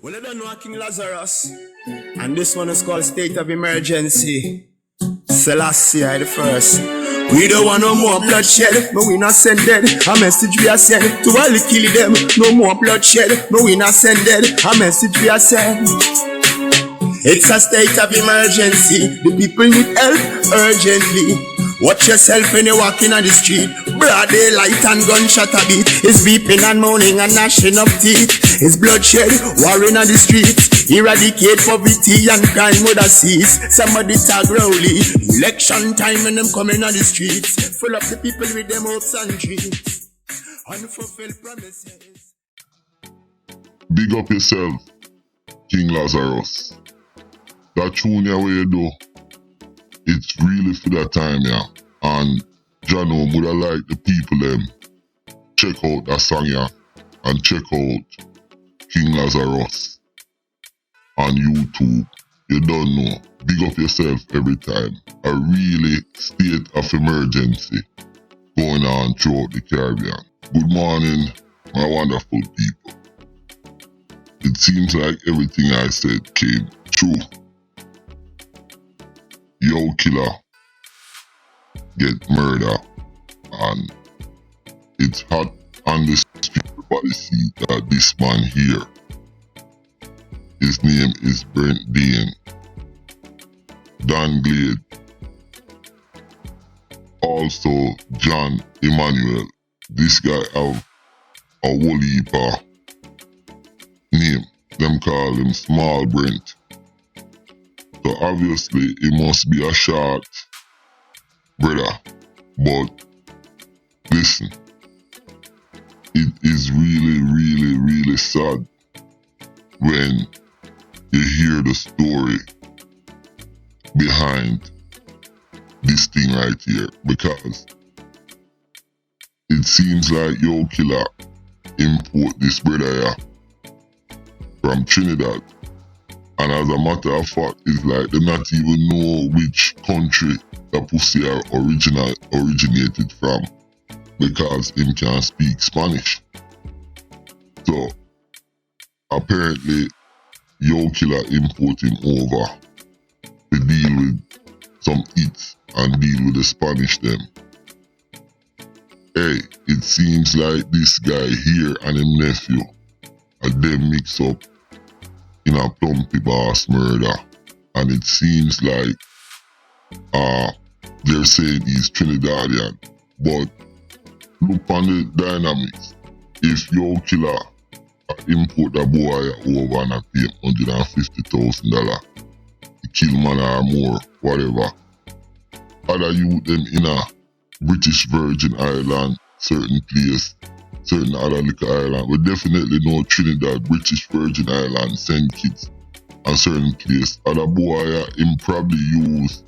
Well, I don't know King Lazarus, and this one is called State of Emergency. Selassie I the first. We don't want no more bloodshed, but we not send dead. A message we are send to all the kill them. No more bloodshed, but we not send dead. A message we are send. It's a state of emergency. The people need help urgently. Watch yourself when you're walking on the street. Broad daylight and gunshot a beat. It's beeping and moaning and gnashing of teeth. It's bloodshed, warring on the streets. Eradicate poverty and crime would have cease. Somebody tag rowley. Election time when them coming on the streets. Full up the people with them hopes and dreams. Unfulfilled promises. Big up yourself, King Lazarus. That tune ya where you do, it's really for that time, yeah. And Jano would have liked the people them check out that song, yeah, and check out King Lazarus on YouTube. You don't know. Big up yourself every time. A really state of emergency going on throughout the Caribbean. Good morning, my wonderful people. It seems like everything I said came true. Yo killer get murder and it's hot on the street. Everybody see that this man here, his name is Brent Dan Glade, also John Emmanuel. This guy have a whole heap of name. Them call him Small Brent. So obviously it must be a short brother. But listen, it is really sad when you hear the story behind this thing right here, because it seems like Yo Killer import this brother here from Trinidad. And as a matter of fact, it's like they not even know which country the pussy originated from, because him can't speak Spanish. So apparently Yo Killer import him over to deal with some hits and deal with the Spanish them. Hey, it seems like this guy here and him nephew and them mix up in a plumpy boss murder, and it seems like they're saying he's Trinidadian, but look on the dynamics. If Yo Killer import a boy over and pay him $150,000 to kill man or more, whatever, other youth them in a British Virgin Island, certain place, certain other little island. We definitely know Trinidad, British Virgin Island send kids a certain place. Other boy him probably use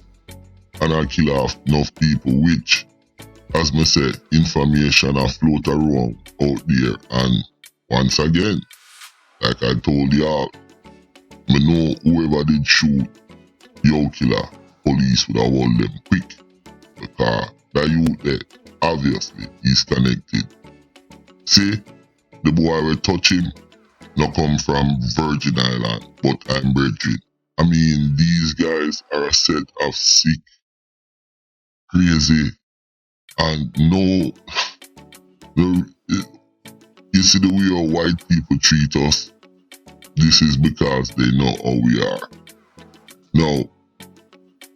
and I kill off enough people, which, as me say, information a float around out there. And once again, like I told y'all, me know whoever did shoot Yo Killer, police would have hold them quick, because that youth there, obviously, is connected. See, the boy we touch him, no come from Virgin Island, but I'm brethren. I mean, these guys are a set of sick, crazy, and no, you see the way our white people treat us, this is because they know how we are. Now,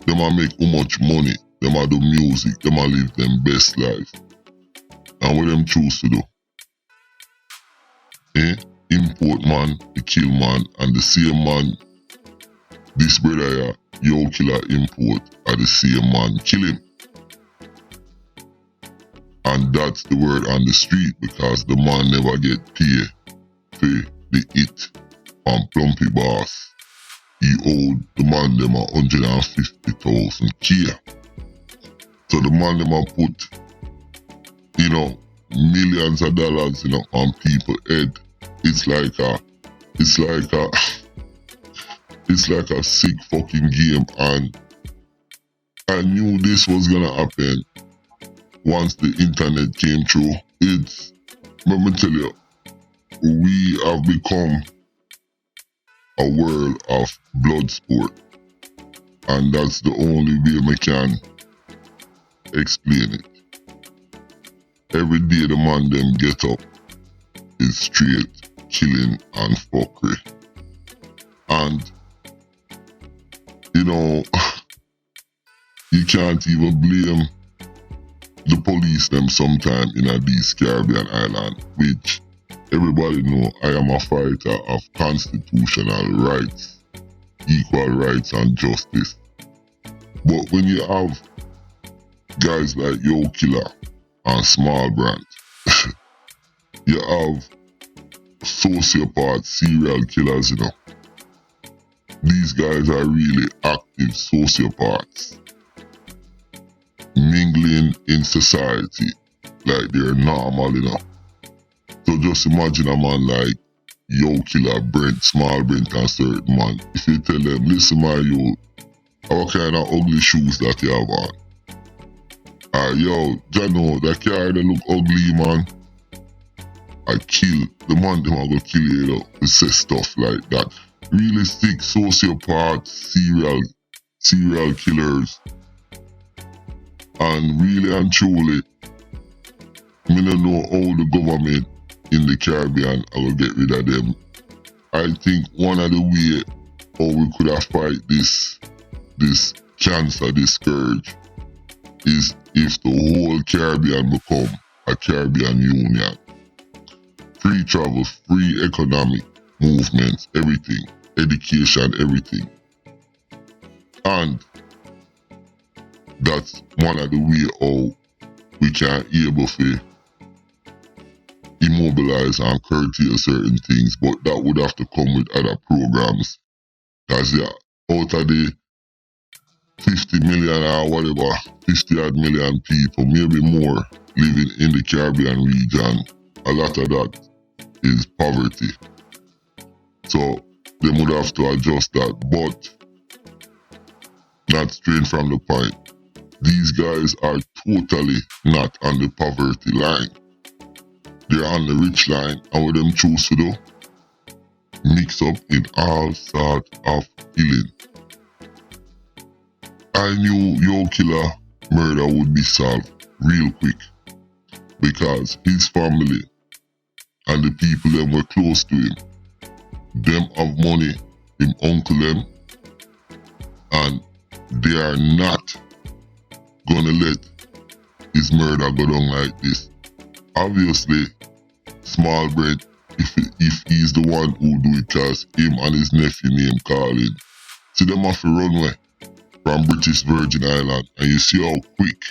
them a make how much money, them a do music, them a live them best life. And what them choose to do? Import man, the kill man, and the same man, this brother here, Yo Killer import, are the same man, kill him. And that's the word on the street, because the man never get paid for the hit on Plumpy Boss. He owed the man them $150,000. So the man them a put, millions of dollars, on people's head. It's like a sick fucking game, and I knew this was gonna happen once the internet came through. Let me tell you, we have become a world of blood sport. And that's the only way I can explain it. Every day the man them get up is straight killing and fuckery. And, you know, you can't even blame the police them sometime in these Caribbean islands, which everybody know I am a fighter of constitutional rights, equal rights and justice. But when you have guys like Yo Killer and Small Brent, you have sociopaths, serial killers, you know. These guys are really active sociopaths, mingling in society like they're normal, you know. So just imagine a man like Yo Killer, Brent, Small Brent and certain man. If you tell them, listen my yo, what kind of ugly shoes that you have on? Yo, Jano, that car that look ugly, man. I kill the man, them are gonna kill you, you know, to say stuff like that. Really sick sociopaths, serial killers. And really and truly, I don't know how the government in the Caribbean will get rid of them. I think one of the way how we could have fight this cancer, this scourge, is if the whole Caribbean become a Caribbean union. Free travel, free economic movements, everything, education, everything. And that's one of the way how we can able to immobilize and curtail certain things, but that would have to come with other programs. Because out of the 50 million or whatever, 50 odd million people, maybe more, living in the Caribbean region, a lot of that is poverty. So they would have to adjust that, but not straight from the point. These guys are totally not on the poverty line. They're on the rich line, and what them choose to do? Mix up in all sorts of killing. I knew Yo Killer murder would be solved real quick because his family and the people that were close to him, them have money, him uncle them, and they are not gonna let his murder go down like this. Obviously, Small Brent, if he's the one who do it, cause him and his nephew name Colin, see them have to run away from British Virgin Island, and you see how quick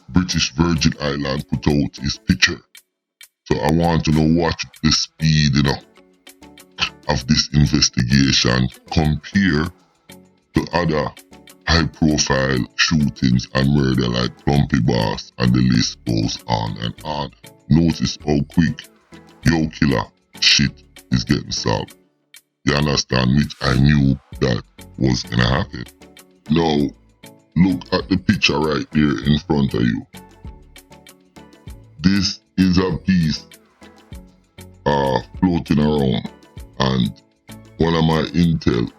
British Virgin Island put out his picture. So I want to know what the speed, you know, of this investigation compare to other high-profile shootings and murder like Plumpy Boss, and the list goes on and on. Notice how quick Yo Killer shit is getting solved. You understand? Which I knew that was gonna happen. Now, look at the picture right there in front of you. This is a piece floating around, and one of my intel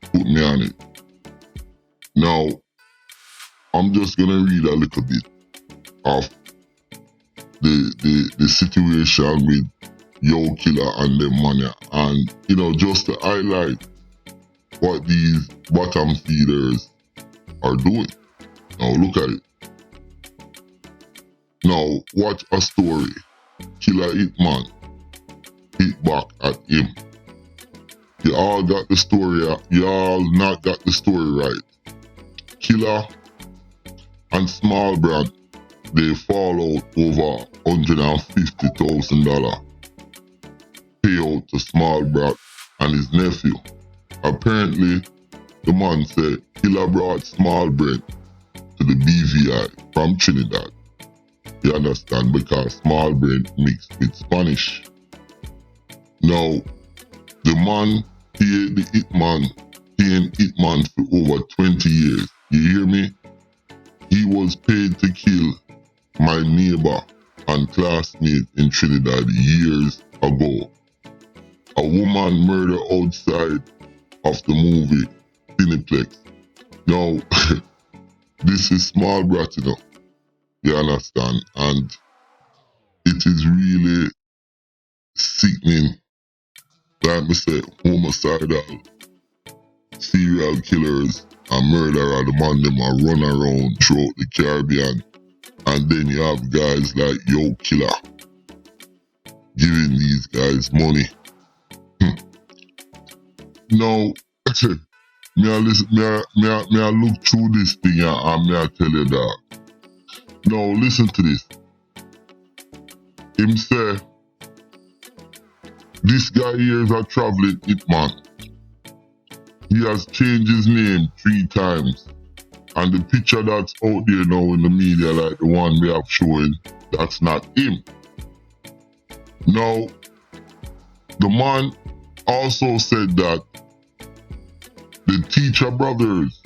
put me on it. Now, I'm just gonna read a little bit of the situation with Yo Killer and them money, and you know, just to highlight what these bottom feeders are doing. Now look at it. Now watch a story. Killer hitman hit back at him. You all got the story, you all not got the story right. Killer and Small Brad, they fall out over $150,000 payout to Small Brad and his nephew. Apparently, the man said Killer brought Small Brent to the BVI from Trinidad. You understand? Because Small Brent mixed with Spanish. Now, the man paid the paying hitman for over 20 years. You hear me? He was paid to kill my neighbor and classmate in Trinidad years ago. a woman murder outside of the movie Cineplex. Now, this is small brat, you know. You understand? And it is really sickening. Like I say, homicidal, serial killers and murderer, the man them a run around throughout the Caribbean. And then you have guys like Yo Killer giving these guys money. Now, me I look through this thing and me I tell you that. Now listen to this. Him say, this guy here is a traveling hitman. He has changed his name 3 times. And the picture that's out there now in the media, like the one we have showing, that's not him. Now, the man also said that the teacher brothers,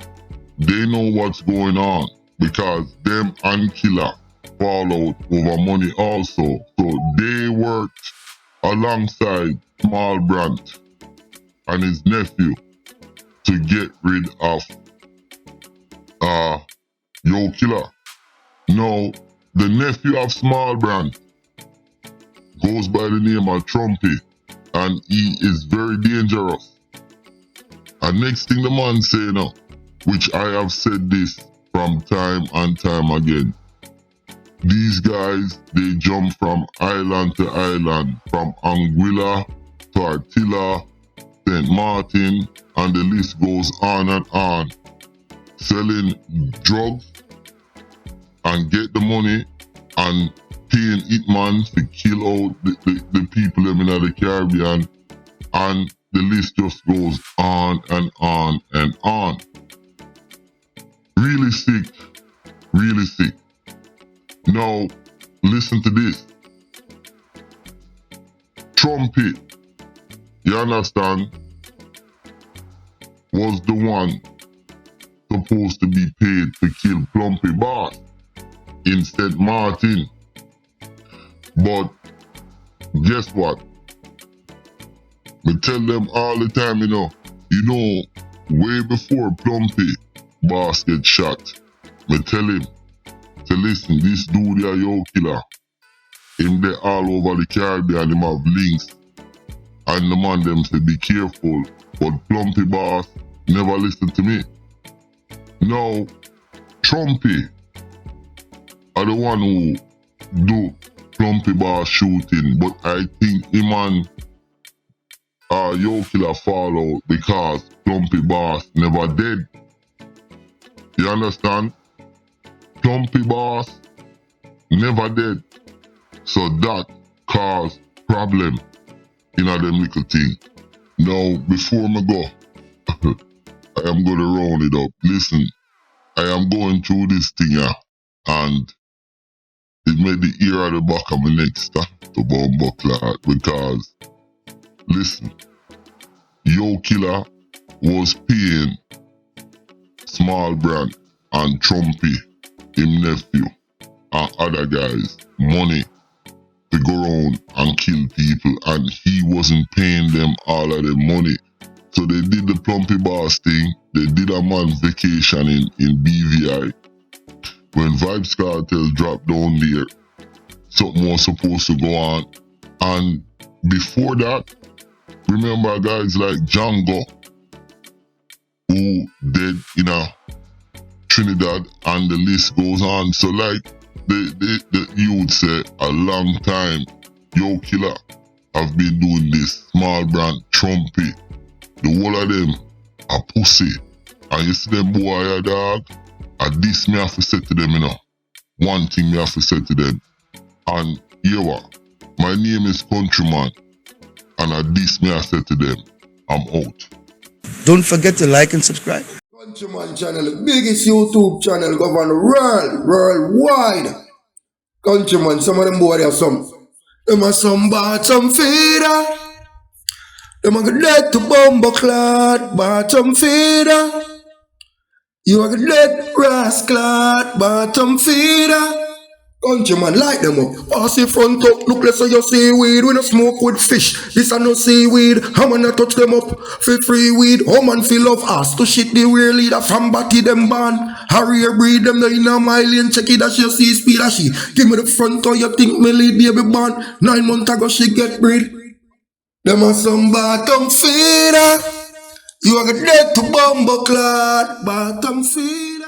they know what's going on because them and Killer fall out over money also. So they worked alongside Small Brent and his nephew to get rid of Yo Killer. Now, the nephew of Small Brent goes by the name of Trumpy, and he is very dangerous. And next thing the man say now, which I have said this from time and time again, these guys, they jump from island to island, from Anguilla to Artilla, St. Martin, and the list goes on and on. Selling drugs and get the money and paying hitman to kill out the people in the Caribbean, and the list just goes on and on and on. Really sick, really sick. Now, listen to this. Trumpy, you understand, was the one supposed to be paid to kill Plumpy Boss in St. Martin. But guess what? We tell them all the time, you know, way before Plumpy Boss get shot, we tell him to listen, this dude a Yo Killer. Him there all over the Caribbean, him have links. And the man them say be careful. But Plumpy Boss never listen to me. Now, Trumpy are the one who do Plumpy Boss shooting, but I think him and Yo Killer fall out because Plumpy Boss never dead. You understand? Plumpy Boss never dead. So that caused problem in them little thing. Now, before me go, I am going to round it up. Listen, I am going through this thing here, and it made the ear at the back of my neck start to bumble clot because, listen, Yo Killer was paying Small Brand and Trumpy, him nephew, and other guys money to go around and kill people, and he wasn't paying them all of the money. So they did the Plumpy Boss thing. They did a man vacation in BVI. When Vibes Cartel dropped down there, something was supposed to go on. And before that, remember guys like Django, who dead in Trinidad, and the list goes on. So like you would say a long time, Yo Killer have been doing this. Small Brand, Trumpy, the whole of them a pussy. And you see them boy a dog, and this me have to say to them, you know. One thing me have to say to them. And here what? My name is Countryman, and at this me have to say to them, I'm out. Don't forget to like and subscribe. Countryman channel, the biggest YouTube channel govern worldwide. Countryman, some of them boy have some. Them are some bottom feeder. Them are dead to bomber clad, bottom feeder. You are dead rascal, bottom feeder. Countryman, light them up. Pass the front up. Look, let's say you seaweed. We no smoke with fish. This a no seaweed. How man a touch them up? Feel free weed. How man feel love us to shit the real leader from batty them ban. Harry breed them in a mile and check it as you see speed as she. Give me the front or you think me lead baby born. 9 months ago she get breed. Them a some bottom feeder. You are dead to bumble clad. Bottom feeder.